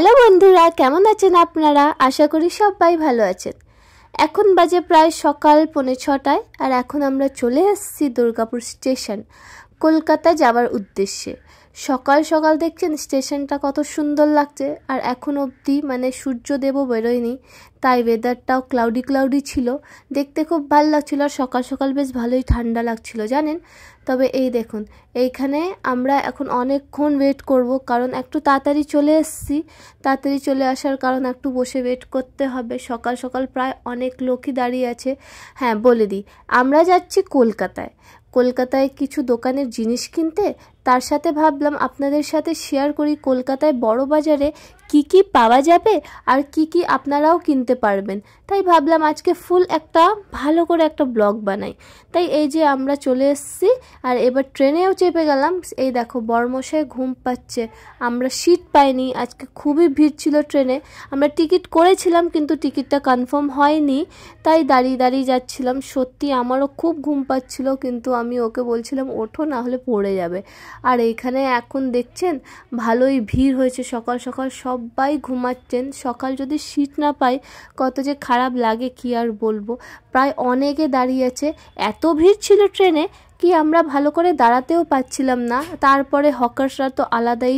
Hello বন্ধুরা, কেমন আছেন আপনারা? আশা করি সবাই ভালো আছেন। এখন বাজে প্রায় সকাল 5:45 আর এখন আমরা চলে এসেছি দুর্গাপুর স্টেশন, কলকাতা যাওয়ার উদ্দেশ্যে। সকাল সকাল দেখছেন স্টেশনটা কত সুন্দর লাগছে, আর এখন অবধি মানে সূর্যদেবও বেরোয়নি, তাই ওয়েদারটাও ক্লাউডি ছিল। দেখতে খুব ভালো লাগছিল, আর সকাল সকাল বেশ ভালোই ঠান্ডা লাগছিল জানেন। তবে এই দেখুন, এইখানে আমরা এখন অনেকক্ষণ ওয়েট করব, কারণ একটু তাড়াতাড়ি চলে এসেছি। তাড়াতাড়ি চলে আসার কারণ একটু বসে ওয়েট করতে হবে। সকাল সকাল প্রায় অনেক লোকই দাঁড়িয়ে আছে। হ্যাঁ বলে দিই, আমরা যাচ্ছি কলকাতায় কিছু দোকানের জিনিস কিনতে। তার সাথে ভাবলাম আপনাদের সাথে শেয়ার করি কলকাতায় বড় বাজারে কি কি পাওয়া যাবে আর কি কি আপনারাও কিনতে পারবেন। তাই ভাবলাম আজকে ফুল একটা ভালো করে একটা ব্লগ বানাই। তাই এই যে আমরা চলে এসেছি, আর এবার ট্রেনেও চেপে গেলাম। এই দেখো বরমশাই ঘুম পাচ্ছে, আমরা সিট পাইনি, আজকে খুবই ভিড় ছিল ট্রেনে। আমরা টিকিট করেছিলাম কিন্তু টিকিটটা কনফার্ম হয়নি, তাই দাঁড়িয়ে যাচ্ছিলাম। সত্যি আমারও খুব ঘুম পাচ্ছিল, কিন্তু আমি ওকে বলছিলাম ওঠো, না হলে পড়ে যাবে। আর এইখানে এখন দেখছেন ভালোই ভিড় হয়েছে, সকাল সকাল সবাই ঘুমাচ্ছেন। সকাল যদি সিট না পাই কত যে খারাপ লাগে কি আর বলবো। প্রায় অনেকে দাঁড়িয়ে আছে, এত ভিড় ছিল ট্রেনে কি আমরা ভালো করে দাঁড়াতেও পাচ্ছিলাম না। তারপরে হকার্সরা তো আলাদাই,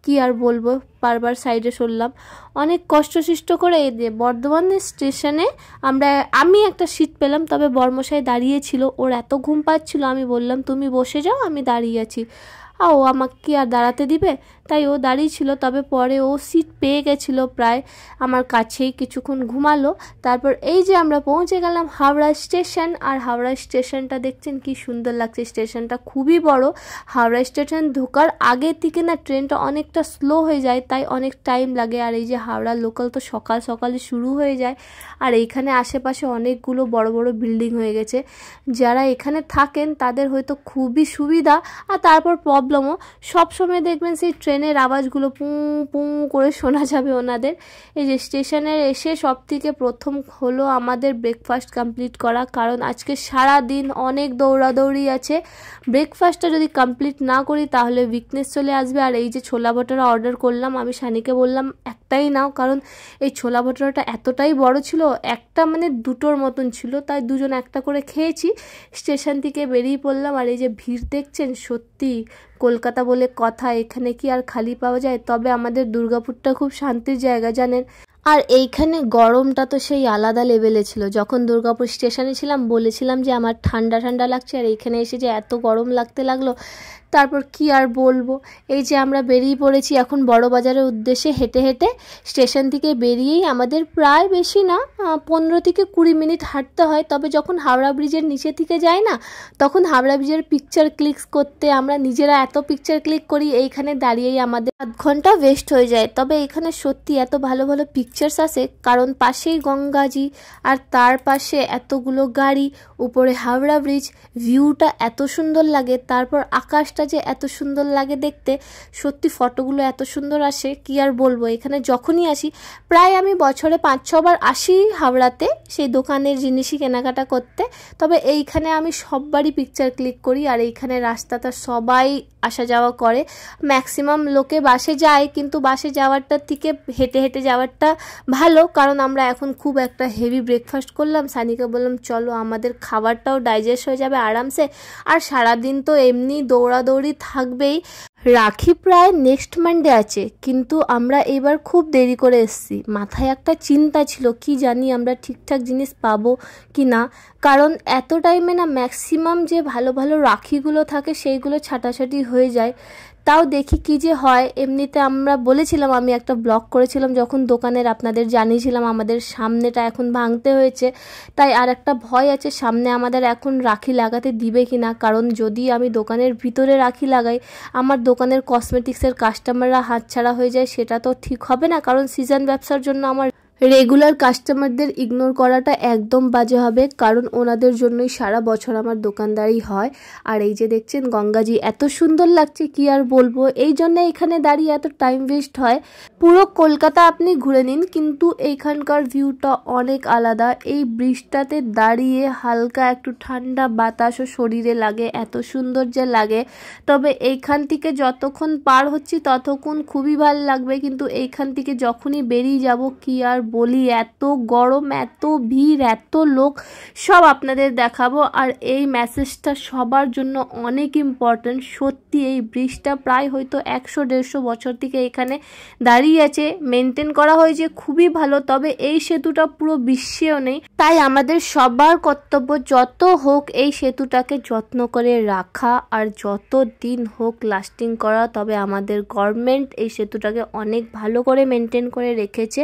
কি আর বলবো, বারবার সাইডে সরলাম। অনেক কষ্টসিষ্ট করে এই যে বর্ধমান স্টেশনে আমি একটা সিট পেলাম, তবে বর্মশাই দাঁড়িয়েছিল, ওর এত ঘুম পাচ্ছিল, আমি বললাম তুমি বসে যাও, আমি দাঁড়িয়ে আছি। ও আমাকে কি আর দাঁড়াতে দিবে, তাই ও দাঁড়িয়ে ছিল। তবে পরে ও সিট পেয়ে গেছিলো, প্রায় আমার কাছেই কিছুক্ষণ ঘুমালো। তারপর এই যে আমরা পৌঁছে গেলাম হাওড়া স্টেশন, আর হাওড়া স্টেশনটা দেখছেন কি সুন্দর লাগছে। স্টেশনটা খুবই বড়। হাওড়া স্টেশন ঢোকার আগের থেকে না ট্রেনটা অনেকটা স্লো হয়ে যায়, তাই অনেক টাইম লাগে। আর এই যে হাওড়া লোকাল তো সকাল সকালে শুরু হয়ে যায়, আর এইখানে আশেপাশে অনেকগুলো বড় বড় বিল্ডিং হয়ে গেছে। যারা এখানে থাকেন তাদের হয়তো খুবই সুবিধা। আর তারপর প্রবলেমও, সবসময় দেখবেন সেই ট্রেনের আওয়াজগুলো পুঁ পুঁ করে শোনা যাবে ওনাদের। এই যে স্টেশনের এসে সব থেকে প্রথম হলো আমাদের ব্রেকফাস্ট কমপ্লিট করা, কারণ আজকে সারা দিন অনেক দৌড়াদৌড়ি আছে। ব্রেকফাস্টটা যদি কমপ্লিট না করি তাহলে উইকনেস চলে আসবে। আর এই যে ছোলা ভটোরা অর্ডার করলাম, আমি সানিকে বললাম একটাই নাও, কারণ এই ছোলা ভটোরাটা এতটাই বড় ছিল, একটা মানে দুটোর মতন ছিল, তাই দুজন একটা করে খেয়েছি। স্টেশন থেকে বেরিয়ে পড়লাম। আর এই যে ভিড় দেখছেন, সত্যি কলকাতা বলে কথা, এখানে কি আর খালি পাওয়া যায়? তবে আমাদের দুর্গাপুরটা খুব শান্তির জায়গা জানেন। আর এইখানে গরমটা তো সেই আলাদা লেভেলে ছিল। যখন দুর্গাপুর স্টেশনে ছিলাম বলেছিলাম যে আমার ঠান্ডা ঠান্ডা লাগছে, আর এইখানে এসে যে এত গরম লাগতে লাগলো, তারপর কি আর বলবো। এই যে আমরা বেরিয়ে পড়েছি এখন বড় বাজারের উদ্দেশ্যে হেঁটে হেঁটে। স্টেশন থেকে বেরিয়েই আমাদের প্রায় বেশি না 15 থেকে 20 মিনিট হাঁটতে হয়। তবে যখন হাওড়া ব্রিজের নিচে থেকে যাই না, তখন হাওড়া ব্রিজের পিকচার ক্লিক করতে আমরা নিজেরা এত পিকচার ক্লিক করি, এইখানে দাঁড়িয়েই আমাদের আধ ঘন্টা ওয়েস্ট হয়ে যায়। তবে এখানে সত্যি এত ভালো ভালো পিকচার্স আসে, কারণ পাশেই গঙ্গাজি, আর তার পাশে এতগুলো গাড়ি, উপরে হাওড়া ব্রিজ, ভিউটা এত সুন্দর লাগে। তারপর আকাশটা যে এত সুন্দর লাগে দেখতে, সত্যি ফটোগুলো এত সুন্দর আসে কি আর বলবো। এখানে যখনই আসি, প্রায় আমি বছরে 5-6 বার আসি হাওড়াতে সেই দোকানের জিনিসই কেনাকাটা করতে। তবে এইখানে আমি সববারই পিকচার ক্লিক করি। আর এইখানে রাস্তাটা সবাই আসা যাওয়া করে, ম্যাক্সিমাম লোকে বাসে যায়, কিন্তু বাসে যাওয়ারটার থেকে হেঁটে হেঁটে যাওয়ারটা ভালো, কারণ আমরা এখন খুব একটা হেভি ব্রেকফাস্ট করলাম। সানিকে বললাম চলো, আমাদের খাবারটাও ডাইজেস্ট হয়ে যাবে আরামসে। আর সারাদিন তো এমনি দৌড়াদৌড়ি থাকবেই। রাখি প্রায় নেক্সট মানডে আছে, কিন্তু আমরা এবার খুব দেরি করে এসেছি। মাথায় একটা চিন্তা ছিল, কি জানি আমরা ঠিকঠাক জিনিস পাবো কি না, কারণ এত টাইমে না ম্যাক্সিমাম যে ভালো ভালো রাখিগুলো থাকে সেইগুলো ছাটাছাটি হয়ে যায়। তাও দেখি কি যে হয়। এমনিতে আমরা বলেছিলাম, আমি একটা ব্লগ করেছিলাম যখন দোকানের, আপনাদের জানিয়েছিলাম আমাদের সামনেটা এখন ভাঙতে হয়েছে, তাই আর একটা ভয় আছে সামনে আমাদের এখন রাখি লাগাতে দিবে কি না। কারণ যদি আমি দোকানের ভিতরে রাখি লাগাই, আমার দোকানের কসমেটিক্সের কাস্টমাররা হাতছাড়া হয়ে যায়, সেটা তো ঠিক হবে না, কারণ সিজন ব্যবসার জন্য আমার রেগুলার কাস্টমারদের ইগনোর করাটা একদম বাজে হবে, কারণ ওনাদের জন্যই সারা বছর আমার দোকানদারি হয়। আর এই যে দেখছেন গঙ্গাজি এত সুন্দর লাগছে কি আর বলবো, এই জন্য এখানে দাঁড়িয়ে এত টাইম ওয়েস্ট হয়। পুরো কলকাতা আপনি ঘুরে নিন কিন্তু এইখানকার ভিউটা অনেক আলাদা। এই ব্রিজটাতে দাঁড়িয়ে হালকা একটু ঠান্ডা বাতাসও শরীরে লাগে, এত সুন্দর যে লাগে। তবে এইখান থেকে যতক্ষণ পার হচ্ছি ততক্ষণ খুবই ভালো লাগবে, কিন্তু এইখান থেকে যখনই বেরিয়ে যাব কি আর বলি, এত গরম, এত ভিড়, এত লোক, সব আপনাদের দেখাবো। আর এই মেসেজটা সবার জন্য অনেক ইম্পর্টেন্ট। সত্যি এই ব্রিজটা প্রায় হয়তো 100-150 বছর থেকে এখানে দাঁড়িয়ে আছে, মেনটেন করা হয়েছে খুবই ভালো। তবে এই সেতুটা পুরো বিশ্বেও নেই, তাই আমাদের সবার কর্তব্য যত হোক এই সেতুটাকে যত্ন করে রাখা আর যত দিন হোক লাস্টিং করা। তবে আমাদের গভর্নমেন্ট এই সেতুটাকে অনেক ভালো করে মেনটেন করে রেখেছে।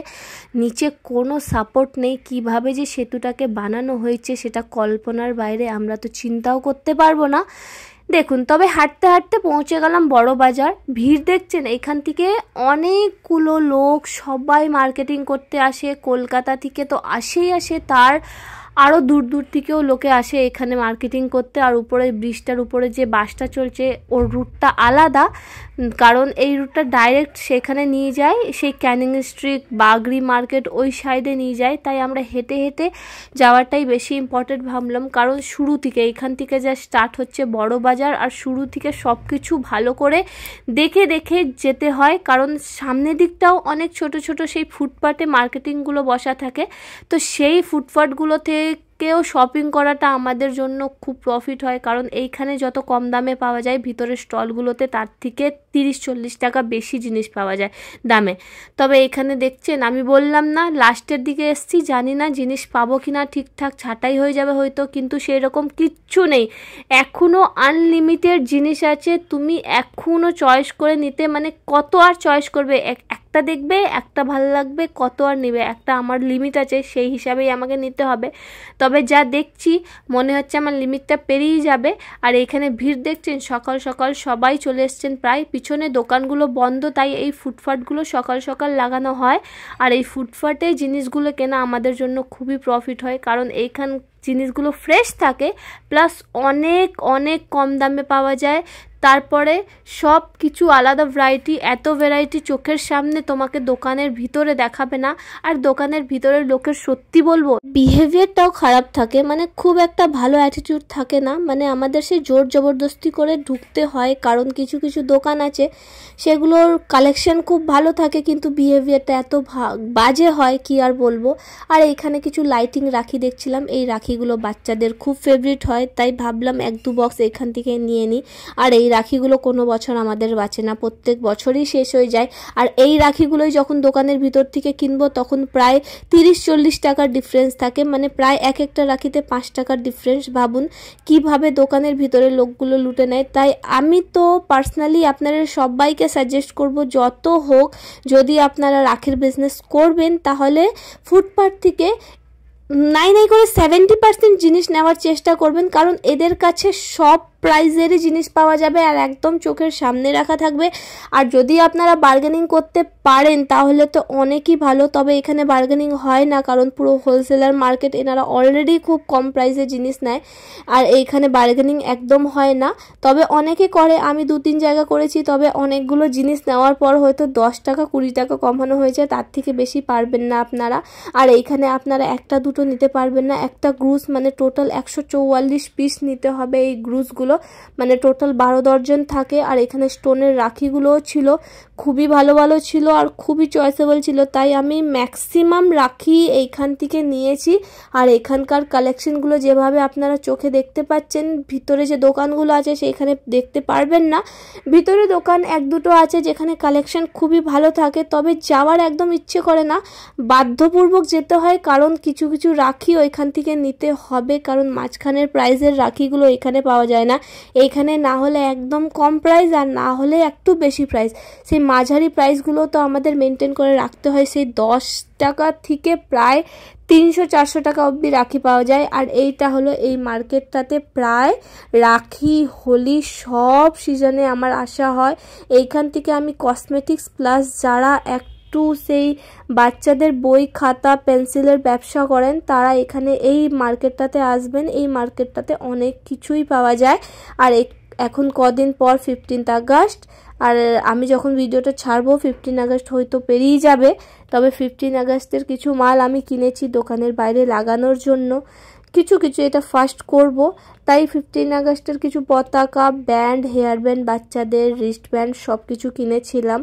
নিচে কোনো সাপোর্ট নেই, কিভাবে যে সেতুটাকে বানানো হয়েছে সেটা কল্পনার বাইরে, আমরা তো চিন্তাও করতে পারবো না। দেখুন, তবে হাঁটতে হাঁটতে পৌঁছে গেলাম বড় বাজার। ভিড় দেখছেন, এখান থেকে অনেকগুলো লোক সবাই মার্কেটিং করতে আসে। কলকাতা থেকে তো আসেই আসে, তার আরও দূর দূর থেকেও লোকে আসে এখানে মার্কেটিং করতে। আর উপরে ব্রিজটার উপরে যে বাসটা চলছে ওর রুটটা আলাদা, কারণ এই রুটটা ডাইরেক্ট সেখানে নিয়ে যায়, সেই ক্যানিং স্ট্রিট, বাগরি মার্কেট ওই সাইডে নিয়ে যায়। তাই আমরা হেঁটে হেঁটে যাওয়াটাই বেশি ইম্পর্টেন্ট ভাবলাম, কারণ শুরু থেকে এইখান থেকে যা স্টার্ট হচ্ছে বড় বাজার, আর শুরু থেকে সব কিছু ভালো করে দেখে দেখে যেতে হয়। কারণ সামনের দিকটাও অনেক ছোট ছোট সেই ফুটপাতে মার্কেটিংগুলো বসা থাকে, তো সেই ফুটপাথগুলো থেকেও শপিং করাটা আমাদের জন্য খুব প্রফিট হয়। কারণ এইখানে যত কম দামে পাওয়া যায় ভিতরের স্টলগুলোতে তার থেকে 30-40 টাকা বেশি জিনিস পাওয়া যায় দামে। তবে এখানে দেখছেন, আমি বললাম না লাস্টের দিকে এসছি, জানি না জিনিস পাবো কিনা, ঠিকঠাক ছাঁটাই হয়ে যাবে হয়তো, কিন্তু সেরকম কিচ্ছু নেই। এখনও আনলিমিটেড জিনিস আছে, তুমি এখনও চয়েস করে নিতে, মানে কত আর চয়েস করবে, একটা দেখবে একটা ভালো লাগবে, কত আর নেবে, একটা আমার লিমিট আছে, সেই হিসাবেই আমাকে নিতে হবে। তবে যা দেখছি মনে হচ্ছে আমার লিমিটটা পেরিয়ে যাবে। আর এখানে ভিড় দেখছেন, সকাল সকাল সবাই চলে এসছেন প্রায়, পিছনে দোকানগুলো বন্ধ, তাই এই ফুটপাথগুলো সকাল সকাল লাগানো হয়। আর এই ফুটপাথে জিনিসগুলো কেনা আমাদের জন্য খুবই প্রফিট হয়, কারণ এইখান জিনিসগুলো ফ্রেশ থাকে, প্লাস অনেক অনেক কম দামে পাওয়া যায়। তারপরে সব কিছু আলাদা ভ্যারাইটি, এত ভ্যারাইটি চোখের সামনে তোমাকে দোকানের ভিতরে দেখাবে না। আর দোকানের ভিতরের লোকের সত্যি বলবো বিহেভিয়ারটাও খারাপ থাকে, মানে খুব একটা ভালো অ্যাটিটিউড থাকে না। মানে আমাদের সেই জোর জবরদস্তি করে ঢুকতে হয়, কারণ কিছু কিছু দোকান আছে সেগুলোর কালেকশন খুব ভালো থাকে কিন্তু বিহেভিয়ারটা এত বাজে হয় কি আর বলবো। আর এইখানে কিছু লাইটিং রাখি দেখছিলাম, এই রাখিগুলো বাচ্চাদের খুব ফেভারিট হয়, তাই ভাবলাম 1-2 বক্স এখান থেকে নিয়ে নিই। আর এই রাখিগুলো কোনো বছর আমাদের বাঁচে না, প্রত্যেক বছরই শেষ হয়ে যায়। আর এই রাখিগুলোই যখন দোকানের ভিতর থেকে কিনবো তখন প্রায় 30-40 টাকার ডিফারেন্স থাকে, মানে প্রায় এক একটা রাখিতে 5 টাকার ডিফারেন্স। ভাবুন কিভাবে দোকানের ভিতরে লোকগুলো লুটে নেয়। তাই আমি তো পার্সোনালি আপনাদের সবাইকে সাজেস্ট করব, যত হোক যদি আপনারা রাখির বিজনেস করবেন তাহলে ফুটপাথ থেকে নাই করে 70% জিনিস নেওয়ার চেষ্টা করবেন, কারণ এদের কাছে সব প্রাইজেরই জিনিস পাওয়া যাবে আর একদম চোখের সামনে রাখা থাকবে। আর যদি আপনারা বার্গেনিং করতে পারেন তাহলে তো অনেকই ভালো, তবে এখানে বার্গেনিং হয় না, কারণ পুরো হোলসেলার মার্কেট, এনারা অলরেডি খুব কম প্রাইসে জিনিস নেয়, আর এইখানে বার্গেনিং একদম হয় না। তবে অনেকে করে, আমি 2-3 জায়গা করেছি, তবে অনেকগুলো জিনিস নেওয়ার পর হয়তো 10 টাকা 20 টাকা কমানো হয়েছে, তার থেকে বেশি পারবেন না আপনারা। আর এইখানে আপনারা একটা দুটো নিতে পারবেন না, একটা গ্রুস মানে টোটাল 144 পিস নিতে হবে। এই গ্রুসগুলো মানে টোটাল 12 দর্জন থাকে। আর এখানে স্টোনের রাখিগুলোও ছিল, খুবই ভালো ভালো ছিল আর খুবই চয়েসেবল ছিল, তাই আমি ম্যাক্সিমাম রাখি এইখান থেকে নিয়েছি। আর এখানকার কালেকশনগুলো যেভাবে আপনারা চোখে দেখতে পাচ্ছেন, ভিতরে যে দোকানগুলো আছে সেইখানে দেখতে পারবেন না, ভিতরে দোকান 1-2টো আছে যেখানে কালেকশন খুবই ভালো থাকে, তবে যাওয়ার একদম ইচ্ছে করে না, বাধ্যপূর্বক যেতে হয়, কারণ কিছু কিছু রাখি ওইখান থেকে নিতে হবে, কারণ মাঝখানের প্রাইজের রাখিগুলো এখানে পাওয়া যায় না। এইখানে না হলে একদম কম প্রাইস আর না হলে একটু বেশি প্রাইস, সেই মাঝারি প্রাইসগুলো তো আমাদের মেনটেন করে রাখতে হয়। সেই 10 টাকা থেকে প্রায় 300-400 টাকা অবধি রাখি পাওয়া যায়। আর এইটা হলো এই মার্কেটটাতে প্রায় রাখি, হোলি সব সিজনে আমার আসা হয়। এইখান থেকে আমি কসমেটিক্স প্লাস যারা একটু একটু সেই বাচ্চাদের বই খাতা পেন্সিলের ব্যবসা করেন তারা এখানে এই মার্কেটটাতে আসবেন। এই মার্কেটটাতে অনেক কিছুই পাওয়া যায়। আর এখন কদিন পর 15th আগস্ট, আর আমি যখন ভিডিওটা ছাড়বো 15 আগস্ট হয়তো পেরিয়ে যাবে। তবে 15 আগস্টের কিছু মাল আমি কিনেছি দোকানের বাইরে লাগানোর জন্য, কিছু এটা ফার্স্ট করব। তাই 15 আগস্টের কিছু পতাকা, ব্যান্ড, হেয়ার ব্যান্ড, বাচ্চাদের রিস্ট ব্যান্ড সব কিছু কিনেছিলাম।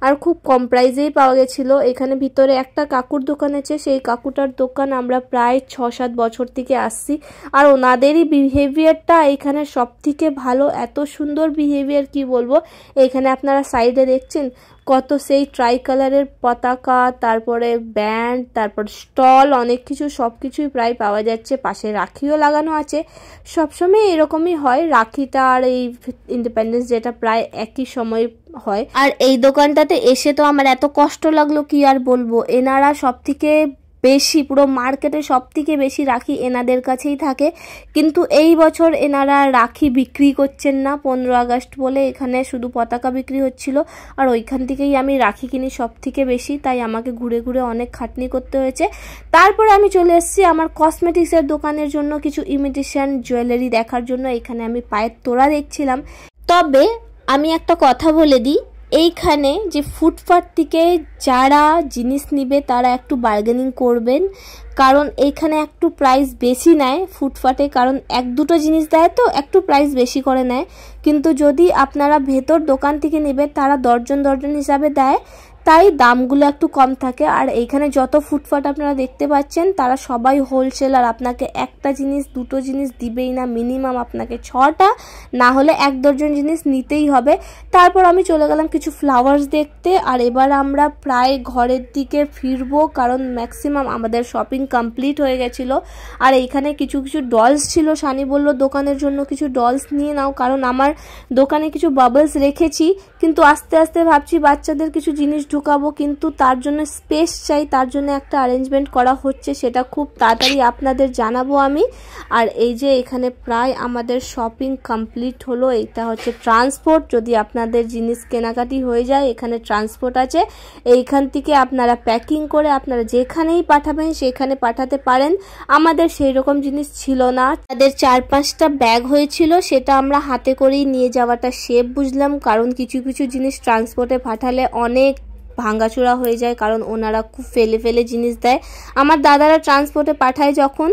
আর খুব কম প্রাইসেই পাওয়া গেছিলো। এখানে ভিতরে একটা কাকুর দোকান আছে, সেই কাকুটার দোকান আমরা প্রায় 6-7 বছর থেকে আসছি। আর ওনাদেরই বিহেভিয়ারটা এখানে সব থেকে ভালো, এত সুন্দর বিহেভিয়ার কি বলবো। এখানে আপনারা সাইডে দেখছেন কত সেই ট্রাই কালারের পতাকা, তারপরে ব্যান্ড, তারপর স্টল, অনেক কিছু সব কিছুই প্রায় পাওয়া যাচ্ছে। পাশে রাখিও লাগানো আছে। সবসময় এরকমই হয়, রাখিটা আর এই ইন্ডিপেন্ডেন্স ডেটা প্রায় একই সময় হয়। আর এই দোকানটাতে এসে তো আমার এত কষ্ট লাগলো কি আর বলবো। এনারা সব থেকে বেশি, পুরো মার্কেটে সব থেকে বেশি রাখি এনাদের কাছেই থাকে। কিন্তু এই বছর এনারা রাখি বিক্রি করছেন না। 15 আগস্ট বলে এখানে শুধু পতাকা বিক্রি হচ্ছিল। আর ওইখান থেকেই আমি রাখি কিনি সব থেকে বেশি, তাই আমাকে ঘুরে ঘুরে অনেক খাটনি করতে হয়েছে। তারপরে আমি চলে এসেছি আমার কসমেটিক্সের দোকানের জন্য কিছু ইমিটেশন জুয়েলারি দেখার জন্য। এখানে আমি পায়ের তোড়া দেখছিলাম। তবে আমি একটা কথা বলে দিই, এইখানে যে ফুটপাথ থেকে যারা জিনিস নিবে তারা একটু বার্গেনিং করবেন, কারণ এইখানে একটু প্রাইস বেশি নেয় ফুটপাথে, কারণ 1-2টো জিনিস দেয় তো একটু প্রাইস বেশি করে নেয়। কিন্তু যদি আপনারা ভেতর দোকান থেকে নেবেন তারা দর্জন হিসাবে দেয়, তাই দামগুলো একটু কম থাকে। আর এইখানে যত ফুটপাথ আপনারা দেখতে পাচ্ছেন তারা সবাই হোলসেলার, আপনাকে একটা জিনিস 2টো জিনিস দিবেই না, মিনিমাম আপনাকে 6টা না হলে 1 দর্জন জিনিস নিতেই হবে। তারপর আমি চলে গেলাম কিছু ফ্লাওয়ার্স দেখতে। আর এবার আমরা প্রায় ঘরের দিকে ফিরবো, কারণ ম্যাক্সিমাম আমাদের শপিং কমপ্লিট হয়ে গেছিলো। আর এইখানে কিছু ডলস ছিল, সানি বলল দোকানের জন্য কিছু ডলস নিয়ে নাও, কারণ আমার দোকানে কিছু বাবলস রেখেছি, কিন্তু আস্তে আস্তে ভাবছি বাচ্চাদের কিছু জিনিস ঢুকাবো, কিন্তু তার জন্য স্পেস চাই, তার জন্য একটা অ্যারেঞ্জমেন্ট করা হচ্ছে, সেটা খুব তাড়াতাড়ি আপনাদের জানাবো আমি। আর এই যে এখানে প্রায় আমাদের শপিং কমপ্লিট হলো। এটা হচ্ছে ট্রান্সপোর্ট, যদি আপনাদের জিনিস কেনাকাটি হয়ে যায় এখানে ট্রান্সপোর্ট আছে। এইখান থেকে আপনারা প্যাকিং করে আপনারা যেখানেই পাঠাবেন সেখানে পাঠাতে পারেন। আমাদের সেই রকম জিনিস ছিল না, তাদের 4-5টা ব্যাগ হয়েছিল, সেটা আমরা হাতে করেই নিয়ে যাওয়াটা সেফ বুঝলাম, কারণ কিছু জিনিস ট্রান্সপোর্টে পাঠালে অনেক ভাঙ্গাচোরা হয়ে যায়, কারণ ওনারা খুব ফেলে জিনিস দেয়। আমার দাদারা ট্রান্সপোর্টে পাঠায় যখন,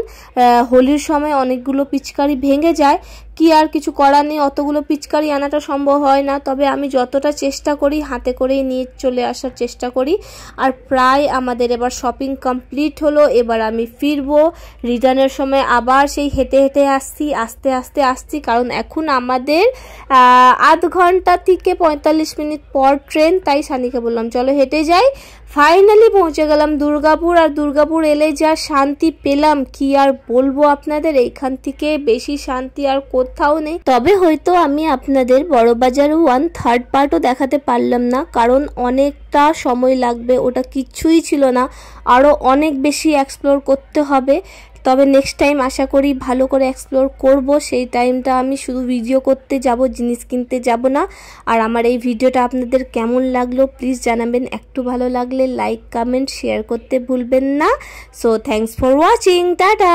হোলির সময় অনেকগুলো পিচকারি ভেঙে যায়, কি আর কিছু করার নেই, অতগুলো পিচকারি আনাটা সম্ভব হয় না। তবে আমি যতটা চেষ্টা করি হাতে করেই নিয়ে চলে আসার চেষ্টা করি। আর প্রায় আমাদের এবার শপিং কমপ্লিট হলো। এবার আমি ফিরবো, রিটার্নের সময় আবার সেই হেঁটে আসছি, আস্তে, কারণ এখন আমাদের আধ ঘন্টা থেকে 45 মিনিট পর ট্রেন। তাই সানিকে বললাম চলো হেঁটে যাই। ফাইনালি পৌঁছে গেলাম দুর্গাপুর। আর দুর্গাপুর এলে যা শান্তি পেলাম কি আর বলবো আপনাদের, এইখান থেকে বেশি শান্তি আর কোথাও নেই। তবে হয়তো আমি আপনাদের বড়বাজার 1/3 পার্টও দেখাতে পারলাম না, কারণ অনেকটা সময় লাগবে, ওটা কিচ্ছুই ছিল না, আরও অনেক বেশি এক্সপ্লোর করতে হবে। তবে নেক্সট টাইম আশা করি ভালো করে এক্সপ্লোর করব। সেই টাইমটা আমি শুধু ভিডিও করতে যাব, জিনিস কিনতে যাব না। আর আমার এই ভিডিওটা আপনাদের কেমন লাগলো প্লিজ জানাবেন। একটু ভালো লাগলে লাইক, কমেন্ট, শেয়ার করতে ভুলবেন না। So thanks for watching, tata.